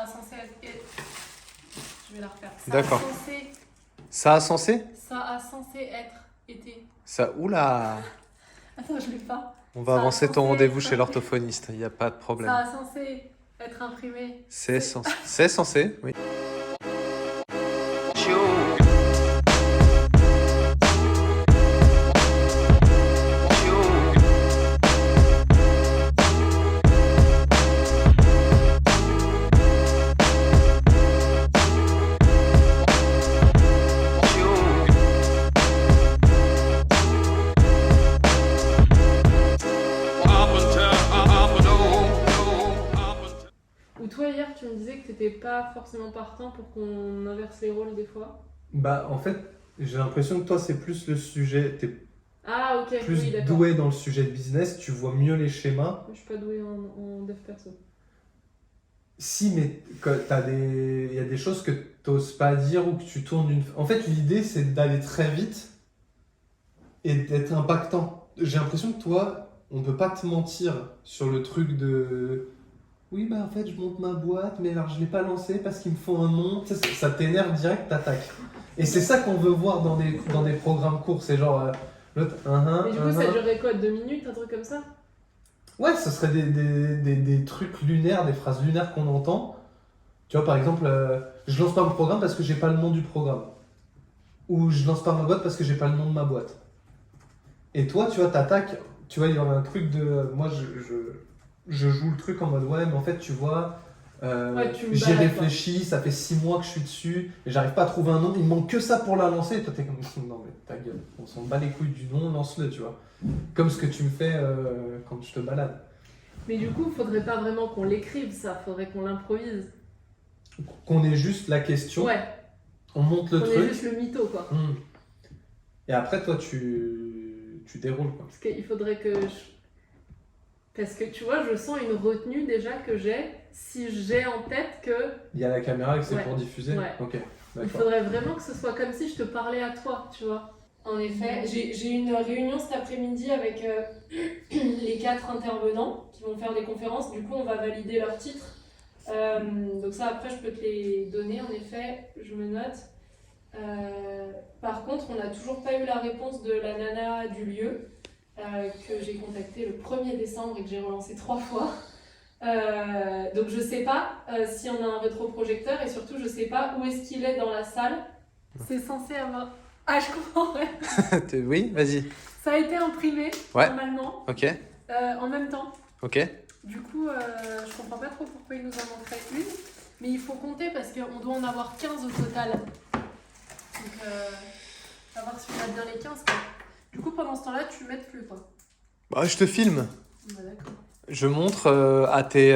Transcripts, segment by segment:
ça a censé être... Je vais la refaire. D'accord. Ça a censé être été. Ça, oula. Attends, je l'ai pas. On va Ça a avancer ton censé rendez-vous être chez l'orthophoniste, il n'y a pas de problème. Ça a censé être imprimé. C'est censé, oui. Ou toi, hier, tu me disais que t'étais pas forcément partant pour qu'on inverse les rôles des fois. Bah, en fait, j'ai l'impression que toi, c'est plus le sujet. T'es Ah, ok, plus oui, d'accord. doué dans le sujet de business, tu vois mieux les schémas. Je suis pas douée en dev perso. Si, mais il y a des choses que t'oses pas dire ou que tu tournes une. En fait, l'idée, c'est d'aller très vite et d'être impactant. J'ai l'impression que toi, on peut pas te mentir sur le truc de. Oui, bah en fait, je monte ma boîte, mais alors je l'ai pas lancée parce qu'il me faut un nom. Tu sais, ça t'énerve direct, t'attaques. Et c'est ça qu'on veut voir dans des programmes courts. C'est genre, l'autre, Mais du coup, ça durerait quoi, 2 minutes, un truc comme ça? Ouais, ce serait des trucs lunaires, des phrases lunaires qu'on entend. Tu vois, par exemple, je lance pas mon programme parce que j'ai pas le nom du programme. Ou je lance pas ma boîte parce que j'ai pas le nom de ma boîte. Et toi, tu vois, t'attaques. Tu vois, il y aurait un truc de. Moi, je joue le truc en mode, ouais, mais en fait, tu vois, Ouais, tu me j'ai balades, réfléchi, ça fait 6 mois que je suis dessus, et j'arrive pas à trouver un nom, il me manque que ça pour la lancer. Et toi, t'es comme, non, mais ta gueule, on s'en bat les couilles du nom, lance-le, tu vois. Comme ce que tu me fais quand je te balade. Mais du coup, faudrait pas vraiment qu'on l'écrive, ça, faudrait qu'on l'improvise. Qu'on ait juste la question, Ouais, on monte le qu'on ait truc. juste le mytho, quoi. Et après, toi, tu déroules, quoi. Parce qu'il faudrait que Parce que tu vois, je sens une retenue déjà que j'ai, si j'ai en tête que... Il y a la caméra et que c'est Ouais. pour diffuser. Ouais. Ok, Il d'accord. faudrait vraiment que ce soit comme si je te parlais à toi, tu vois. En effet, j'ai une réunion cet après-midi avec les 4 intervenants qui vont faire des conférences. Du coup, on va valider leurs titres. Donc ça, après, je peux te les donner. En effet, je me note. Par contre, on n'a toujours pas eu la réponse de la nana du lieu que j'ai contactée le 1er décembre et que j'ai relancé 3 fois. Donc je sais pas si on a un rétroprojecteur et surtout je sais pas où est-ce qu'il est dans la salle. C'est censé avoir... Ah, je comprends, ouais. Oui, vas-y. Ça a été imprimé, Ouais. normalement, Ok, en même temps. ok. Du coup, je comprends pas trop pourquoi il nous en manquerait une. Mais il faut compter parce qu'on doit en avoir 15 au total. Donc, savoir si on a bien les 15, quoi. Du coup, pendant ce temps-là, tu m'aides plus, quoi. Bah, je te filme. Bah, d'accord. Je montre à tes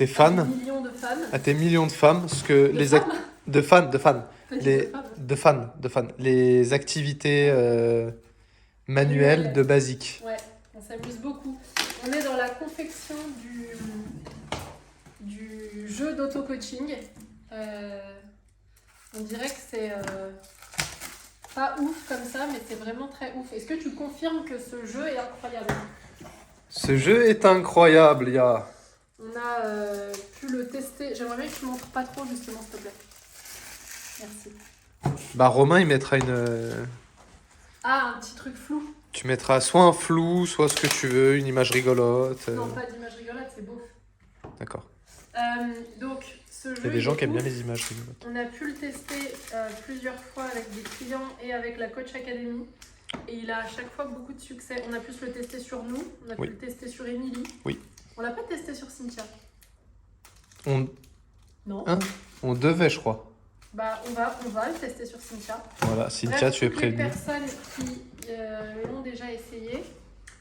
fans, Des millions de fans. à tes millions de femmes, ce que De femmes de fans, T'as dit les de femmes. de fans, les activités manuelles de basique. Ouais, on s'amuse beaucoup. On est dans la confection du jeu d'auto-coaching. On dirait que c'est pas ouf comme ça, mais c'est vraiment très ouf. Est-ce que tu confirmes que ce jeu est incroyable? Ce jeu est incroyable, ya. On a pu le tester. J'aimerais bien que tu montres pas trop, justement, s'il te plaît. Merci. Bah Romain, il mettra Ah, un petit truc flou. tu mettras soit un flou, soit ce que tu veux, une image rigolote. Non, pas d'image rigolote, c'est beau. D'accord. Donc, ce jeu. Il y a des gens qui aiment bien ouf. les images rigolotes. On a pu le tester plusieurs fois avec des clients et avec la Coach Academy. Et il a à chaque fois beaucoup de succès. On a pu se le tester sur nous, on a pu Oui. le tester sur Émilie. Oui. On l'a pas testé sur Cynthia. Non. Hein, on devait, je crois. Bah, on va le tester sur Cynthia. Voilà, Cynthia, Bref, tu es toutes les prévenue. personnes qui l'ont déjà essayé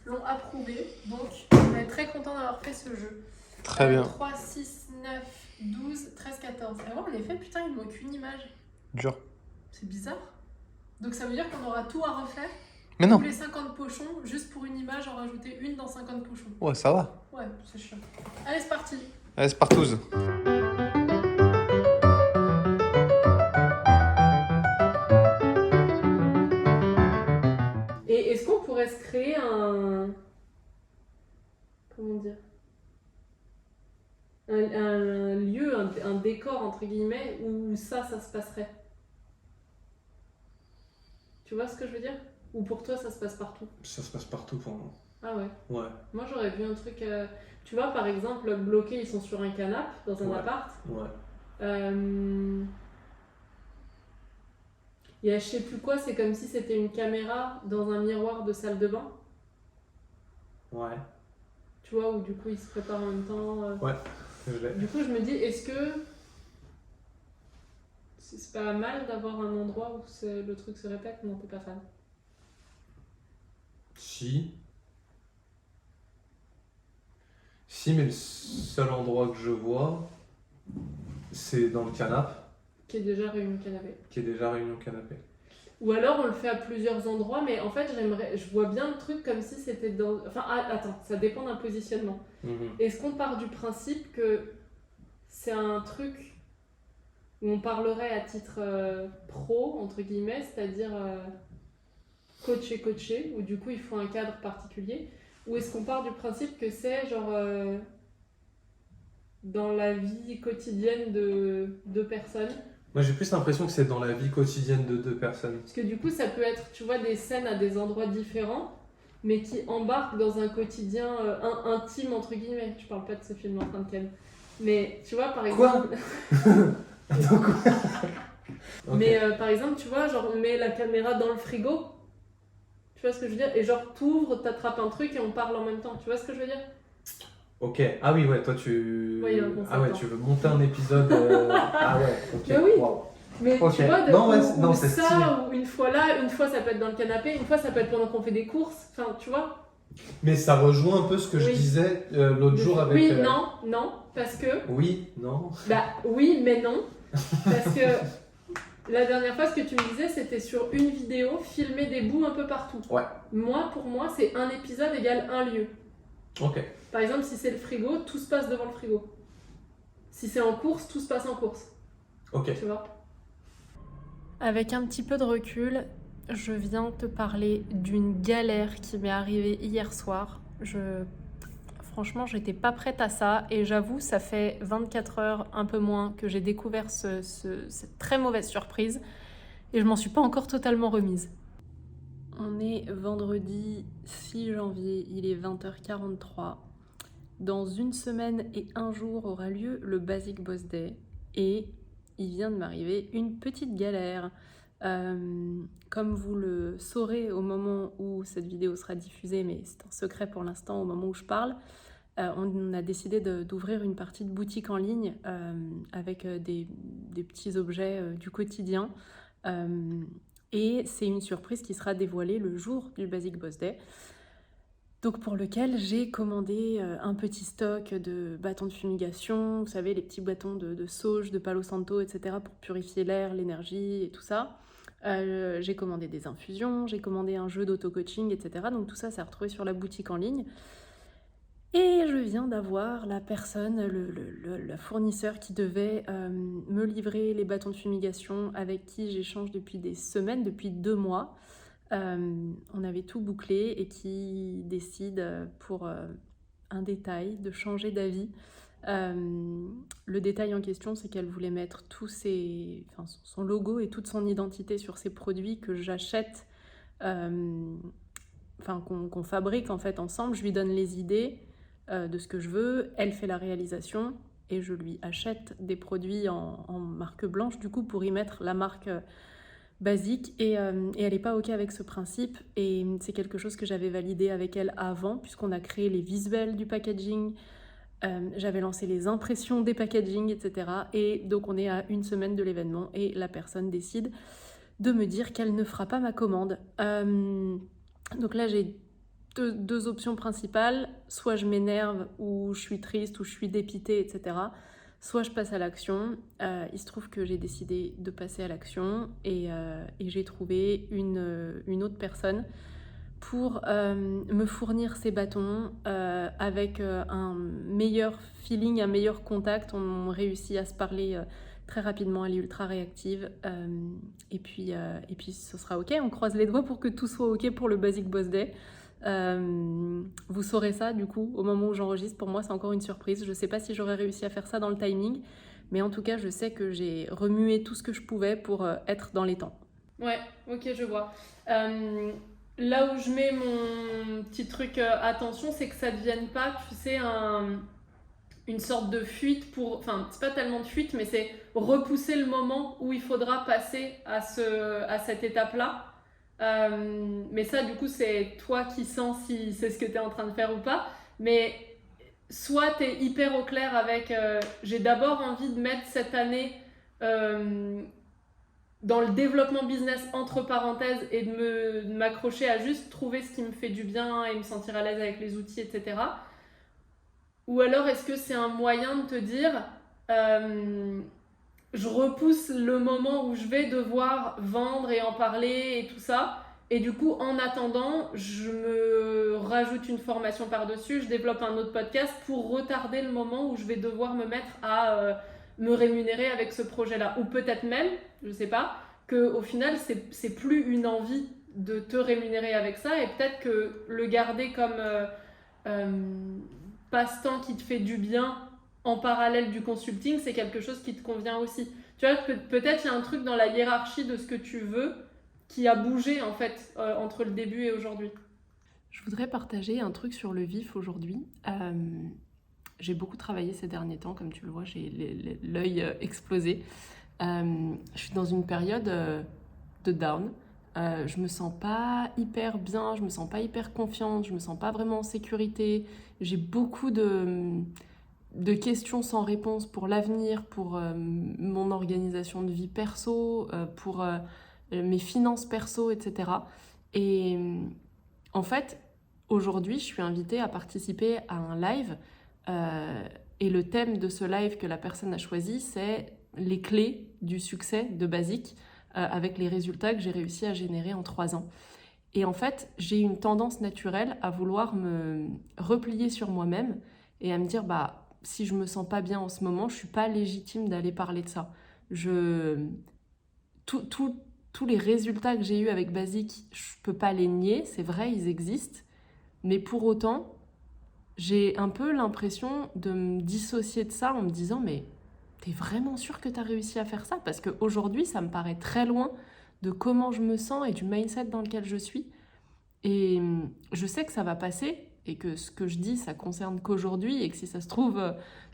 l'ont approuvé. Donc, on est très content d'avoir fait ce jeu. Très bien. 3, 6, 9, 12, 13, 14. Et vraiment, en effet, putain, il ne manque une image. Dur. C'est bizarre. Donc ça veut dire qu'on aura tout à refaire. Mais non. Tous les 50 pochons, juste pour une image, en rajouter une dans 50 pochons. Ouais, ça va. Ouais, c'est chiant. Allez, c'est parti. Allez, c'est partouze. Et est-ce qu'on pourrait se créer un... Comment dire un lieu, un décor, entre guillemets, où ça se passerait. Tu vois ce que je veux dire? Ou pour toi, ça se passe partout? Ça se passe partout pour moi. Ah ouais. Ouais. Moi, j'aurais vu un truc... Tu vois, par exemple, bloqués, ils sont sur un canapé dans un Ouais. appart. Ouais. Il y a je sais plus quoi, c'est comme si c'était une caméra dans un miroir de salle de bain. Ouais. Tu vois, où du coup, ils se préparent en même temps. Ouais. Je l'ai. Du coup, je me dis, est-ce que c'est pas mal d'avoir un endroit où le truc se répète? Non, t'es pas fan. Si. Si, mais le seul endroit que je vois, c'est dans le canapé, Qui est déjà réuni au canapé. qui est déjà réuni au canapé. Ou alors on le fait à plusieurs endroits, mais en fait, je vois bien le truc comme si c'était dans. Enfin, attends, ça dépend d'un positionnement. Est-ce qu'on part du principe que c'est un truc où on parlerait à titre pro, entre guillemets, c'est-à-dire coaché, où du coup il faut un cadre particulier, ou est-ce qu'on part du principe que c'est genre dans la vie quotidienne de deux personnes? Moi, j'ai plus l'impression que c'est dans la vie quotidienne de deux personnes. Parce que du coup, ça peut être, tu vois, des scènes à des endroits différents, mais qui embarquent dans un quotidien intime, entre guillemets. Je parle pas de ce film en train de ken. Mais tu vois, par exemple... Attends, quoi? Ok. Mais par exemple, tu vois, genre on met la caméra dans le frigo. Tu vois ce que je veux dire? Et genre t'ouvres, t'attrapes un truc et on parle en même temps. Tu vois ce que je veux dire? Ok. Ah oui, ouais, toi tu... Ouais, il y a un concept, Ah ouais, hein. tu veux monter un épisode... Ah ouais, ok. Mais oui. Wow. Mais Ok. tu vois, Non, ouais, ou non, c'est stylé. ça, ou une fois là, une fois ça peut être dans le canapé, une fois ça peut être pendant qu'on fait des courses. Enfin, tu vois? Mais ça rejoint un peu ce que je Oui. disais l'autre jour avec... Oui, non, parce que... Oui, non. Bah oui, mais non. Parce que la dernière fois, ce que tu me disais, c'était sur une vidéo, filmer des bouts un peu partout. Ouais. Moi, pour moi, c'est un épisode égale un lieu. Ok. Par exemple, si c'est le frigo, tout se passe devant le frigo. Si c'est en course, tout se passe en course. Ok. Tu vois? Avec un petit peu de recul, je viens te parler d'une galère qui m'est arrivée hier soir. Franchement, j'étais pas prête à ça et j'avoue, ça fait 24 heures, un peu moins, que j'ai découvert cette très mauvaise surprise et je m'en suis pas encore totalement remise. On est vendredi 6 janvier, il est 20h43. Dans une semaine et un jour aura lieu le Basic Boss Day et il vient de m'arriver une petite galère. Comme vous le saurez au moment où cette vidéo sera diffusée, mais c'est un secret pour l'instant au moment où je parle, on a décidé d'ouvrir une partie de boutique en ligne avec des petits objets du quotidien. Et c'est une surprise qui sera dévoilée le jour du Basic Boss Day. Donc pour lequel j'ai commandé un petit stock de bâtons de fumigation, vous savez, les petits bâtons de sauge, de Palo Santo, etc. pour purifier l'air, l'énergie et tout ça. J'ai commandé des infusions, j'ai commandé un jeu d'auto-coaching, etc. Donc tout ça, c'est retrouvé sur la boutique en ligne. Et je viens d'avoir la personne, le fournisseur qui devait me livrer les bâtons de fumigation avec qui j'échange depuis des semaines, depuis 2 mois. On avait tout bouclé et qui décide pour un détail de changer d'avis. Le détail en question, c'est qu'elle voulait mettre son logo et toute son identité sur ses produits que j'achète, qu'on fabrique en fait ensemble. Je lui donne les idées de ce que je veux, elle fait la réalisation et je lui achète des produits en marque blanche du coup pour y mettre la marque basique et elle n'est pas ok avec ce principe et c'est quelque chose que j'avais validé avec elle avant puisqu'on a créé les visuels du packaging, j'avais lancé les impressions des packaging, etc. Et donc on est à 1 semaine de l'événement et la personne décide de me dire qu'elle ne fera pas ma commande. Donc là j'ai deux options principales, soit je m'énerve ou je suis triste ou je suis dépitée, etc. Soit je passe à l'action. Il se trouve que j'ai décidé de passer à l'action et j'ai trouvé une autre personne pour me fournir ces bâtons avec un meilleur feeling, un meilleur contact. On réussit à se parler très rapidement, elle est ultra réactive. Et puis ce sera ok, on croise les doigts pour que tout soit ok pour le Basic Boss Day. Vous saurez ça du coup au moment où j'enregistre. Pour moi c'est encore une surprise, je sais pas si j'aurais réussi à faire ça dans le timing Mais en tout cas, je sais que j'ai remué tout ce que je pouvais pour être dans les temps. Ouais, ok, je vois. Là où je mets mon petit truc attention, c'est que ça ne devienne pas, tu sais, une sorte de fuite pour... Enfin, c'est pas tellement de fuite, mais c'est repousser le moment où il faudra passer à cette étape-là. Mais ça, du coup, c'est toi qui sens si c'est ce que tu es en train de faire ou pas. Mais soit tu es hyper au clair avec j'ai d'abord envie de mettre cette année dans le développement business entre parenthèses et de m'accrocher à juste trouver ce qui me fait du bien et me sentir à l'aise avec les outils, etc. Ou alors est-ce que c'est un moyen de te dire je repousse le moment où je vais devoir vendre et en parler et tout ça, et du coup en attendant je me rajoute une formation par-dessus, je développe un autre podcast pour retarder le moment où je vais devoir me mettre à me rémunérer avec ce projet-là. Ou peut-être même, je sais pas, qu'au final c'est plus une envie de te rémunérer avec ça, et peut-être que le garder comme passe-temps qui te fait du bien en parallèle du consulting, c'est quelque chose qui te convient aussi. Tu vois, peut-être il y a un truc dans la hiérarchie de ce que tu veux qui a bougé en fait entre le début et aujourd'hui. Je voudrais partager un truc sur le vif aujourd'hui. J'ai beaucoup travaillé ces derniers temps, comme tu le vois, j'ai l'œil explosé. Je suis dans une période de down. Je me sens pas hyper bien, je me sens pas hyper confiante, je me sens pas vraiment en sécurité. J'ai beaucoup de questions sans réponse pour l'avenir, pour mon organisation de vie perso, pour mes finances perso, etc. Et en fait, aujourd'hui, je suis invitée à participer à un live et le thème de ce live que la personne a choisi, c'est les clés du succès de Basic avec les résultats que j'ai réussi à générer en 3 ans. Et en fait, j'ai une tendance naturelle à vouloir me replier sur moi-même et à me dire, si je me sens pas bien en ce moment, je suis pas légitime d'aller parler de ça. Tous les résultats que j'ai eus avec Basic, je peux pas les nier, c'est vrai, ils existent. Mais pour autant, j'ai un peu l'impression de me dissocier de ça en me disant, mais t'es vraiment sûr que t'as réussi à faire ça? Parce qu'aujourd'hui, ça me paraît très loin de comment je me sens et du mindset dans lequel je suis. Et je sais que ça va passer et que ce que je dis, ça concerne qu'aujourd'hui et que si ça se trouve,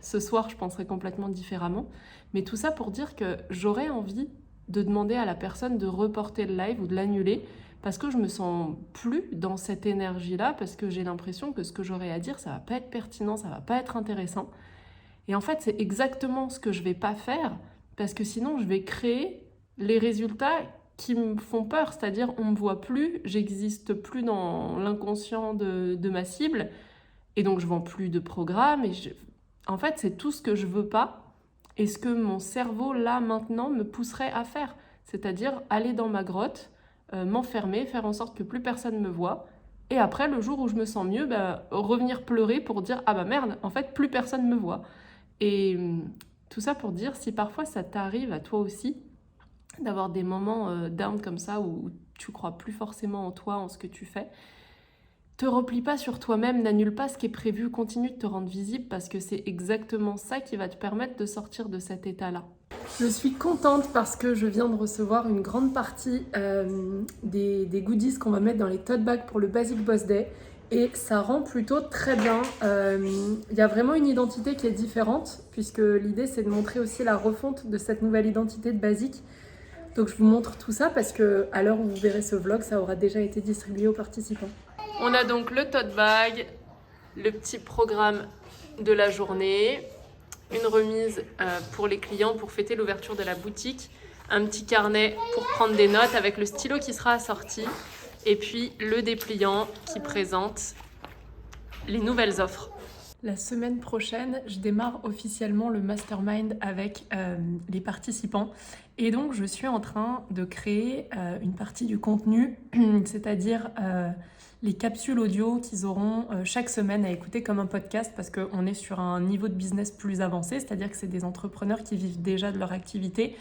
ce soir, je penserai complètement différemment. Mais tout ça pour dire que j'aurais envie de demander à la personne de reporter le live ou de l'annuler parce que je me sens plus dans cette énergie-là, parce que j'ai l'impression que ce que j'aurais à dire, ça va pas être pertinent, ça va pas être intéressant. Et en fait, c'est exactement ce que je vais pas faire, parce que sinon, je vais créer les résultats qui me font peur, c'est-à-dire on me voit plus, j'existe plus dans l'inconscient de ma cible, et donc je vends plus de programmes, en fait, c'est tout ce que je veux pas, et ce que mon cerveau, là, maintenant, me pousserait à faire, c'est-à-dire aller dans ma grotte, m'enfermer, faire en sorte que plus personne me voit, et après, le jour où je me sens mieux, revenir pleurer pour dire « Ah merde, en fait, plus personne me voit ». Et tout ça pour dire, si parfois ça t'arrive à toi aussi, d'avoir des moments down comme ça, où tu crois plus forcément en toi, en ce que tu fais, te replie pas sur toi-même, n'annule pas ce qui est prévu, continue de te rendre visible, parce que c'est exactement ça qui va te permettre de sortir de cet état-là. Je suis contente parce que je viens de recevoir une grande partie des goodies qu'on va mettre dans les tote bags pour le Basic Boss Day. Et ça rend plutôt très bien. Y a vraiment une identité qui est différente, puisque l'idée c'est de montrer aussi la refonte de cette nouvelle identité de Basic. Donc je vous montre tout ça parce que à l'heure où vous verrez ce vlog, ça aura déjà été distribué aux participants. On a donc le tote bag, le petit programme de la journée, une remise pour les clients pour fêter l'ouverture de la boutique, un petit carnet pour prendre des notes avec le stylo qui sera assorti, et puis le dépliant qui présente les nouvelles offres. La semaine prochaine, je démarre officiellement le mastermind avec les participants. Et donc, je suis en train de créer une partie du contenu, c'est-à-dire les capsules audio qu'ils auront chaque semaine à écouter comme un podcast, parce qu'on est sur un niveau de business plus avancé, c'est-à-dire que c'est des entrepreneurs qui vivent déjà de leur activité.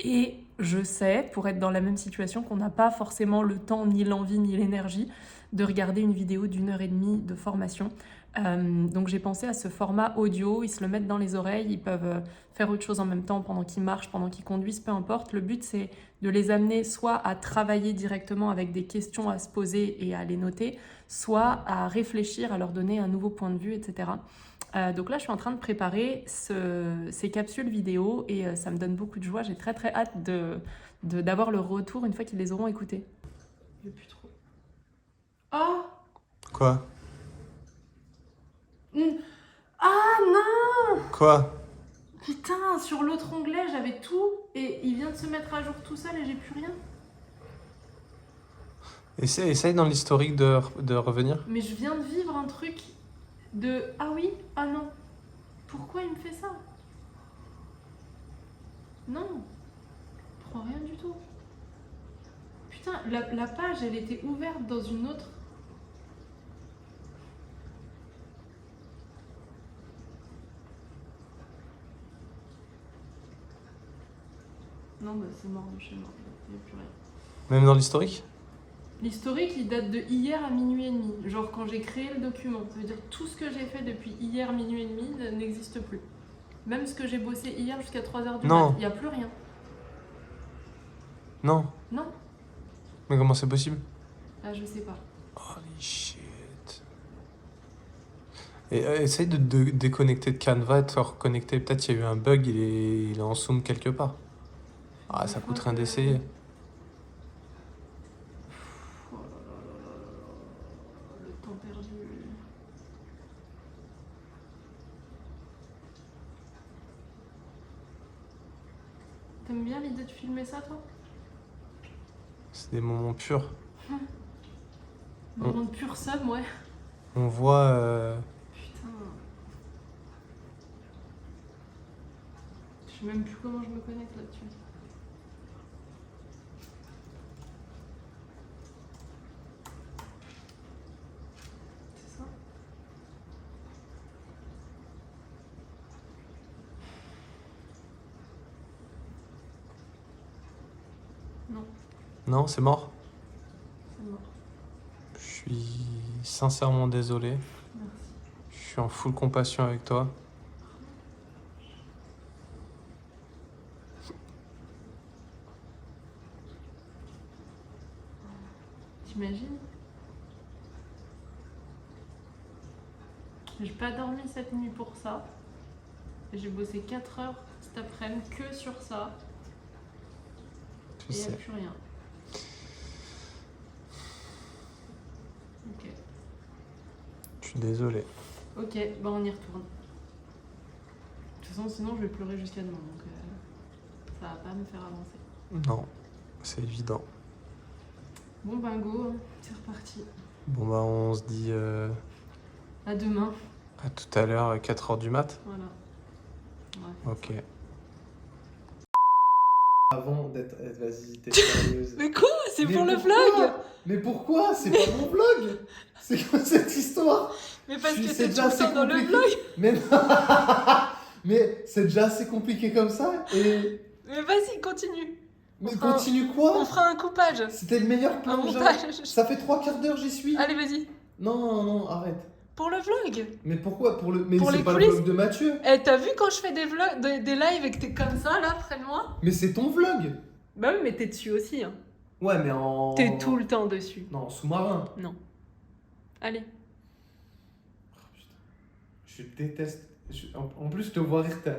Et je sais, pour être dans la même situation, qu'on n'a pas forcément le temps, ni l'envie, ni l'énergie de regarder une vidéo d'1 heure et demie de formation. Donc j'ai pensé à ce format audio, ils se le mettent dans les oreilles, ils peuvent faire autre chose en même temps pendant qu'ils marchent, pendant qu'ils conduisent, peu importe. Le but c'est de les amener soit à travailler directement avec des questions à se poser et à les noter, soit à réfléchir, à leur donner un nouveau point de vue, etc. Donc là je suis en train de préparer ces capsules vidéo et ça me donne beaucoup de joie, j'ai très très hâte d'avoir leur retour une fois qu'ils les auront écoutés. Je sais plus trop. Oh Quoi? Ah non! Quoi? Putain, sur l'autre onglet, j'avais tout et il vient de se mettre à jour tout seul et j'ai plus rien. Essaye dans l'historique de revenir. Mais je viens de vivre un truc de ah oui, ah non. Pourquoi il me fait ça? Non, je prends rien du tout. Putain, la page, elle était ouverte dans une autre. Non, bah c'est mort de chez moi. Il n'y a plus rien. Même dans l'historique? L'historique, il date de hier à minuit et demi. Genre quand j'ai créé le document. Ça veut dire tout ce que j'ai fait depuis hier minuit et demi n'existe plus. Même ce que j'ai bossé hier jusqu'à 3h du Non. mat, il n'y a plus rien. Non. Non. Mais comment c'est possible? Ah, je sais pas. Holy shit. Et essaye de déconnecter de Canva et de te reconnecter. Peut-être qu'il y a eu un bug, il est en zoom quelque part. Ah, ça coûte rien d'essayer. Oh là là là là là là. Le temps perdu. T'aimes bien l'idée de filmer ça, toi? C'est des moments purs. Moment de pur somme, ouais. On voit... Putain. Je sais même plus comment je me connecte là-dessus. C'est ça? Non, Non, c'est mort. c'est mort. Je suis sincèrement désolé. Merci. Je suis en full compassion avec toi. T'imagines? J'ai pas dormi cette nuit pour ça. J'ai bossé 4 heures cet après-midi que sur ça. Je Et il n'y a sais. plus rien. Ok. Je suis désolé. Ok, bah on y retourne. De toute façon, sinon je vais pleurer jusqu'à demain, donc ça va pas me faire avancer. Non, c'est évident. Bon ben go, hein, c'est reparti. Bon bah on se dit À demain. à tout à l'heure à 4h du mat. Voilà. Ouais. Ok. Avant d'être. Vas-y, t'es sérieuse. Mais quoi? C'est Mais pour le pourquoi vlog? Mais pourquoi? C'est pas mon vlog. C'est quoi cette histoire? Mais parce que C'est c'est tout déjà le temps assez dans le compliqué. vlog. Mais non. Mais c'est déjà assez compliqué comme ça. Et Mais vas-y, continue. mais On fera continue On quoi? fera un coupage. C'était le meilleur Un plan. montage. Ça fait 3/4 d'heure j'y suis. Allez, vas-y. Non, arrête. Pour le vlog. Mais pourquoi? Mais Pour c'est les pas coulisses. le vlog de Mathieu. Eh, t'as vu quand je fais des vlogs, des lives et que t'es comme ça, là, près de moi? Mais c'est ton vlog. Bah oui, mais t'es dessus aussi, hein. Ouais, mais en. T'es tout le temps dessus. Non, sous-marin. Non. Allez. Je déteste. En plus, te voir rire, t'as.